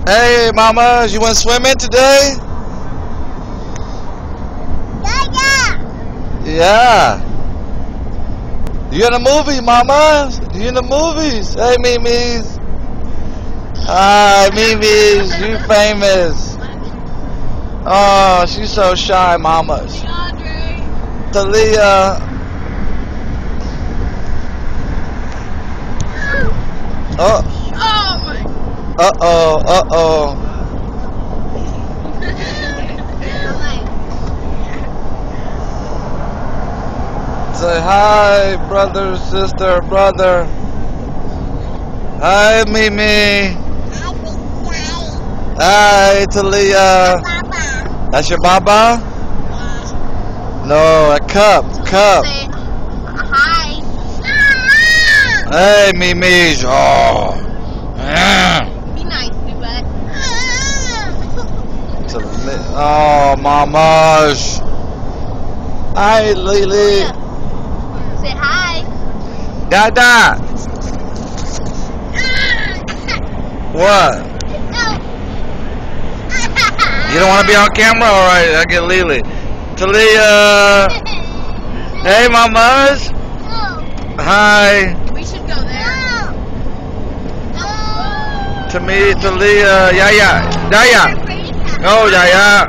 Hey, mama, you went swimming today? Yeah. You in the movie, mama? You in the movies? Hey, Mimi's. Hi, Mimi's. You famous. Oh, she's so shy, mama. Talia. Oh. Uh-oh, uh-oh. Say hi, brother, sister, brother. Hi, Mimi. Hi, Talia. That's your baba? No, a cup. Say hi. Hey, Mimi. Oh. Be nice, big butt. Oh, mamash. Hi, Lily. Say hi. Dada. What? You don't want to be on camera? Alright, I get Lily. Talia. Hey, mamas. Hi. We should go there. To me, Talia. Yaya. Yaya. Oh, Yaya.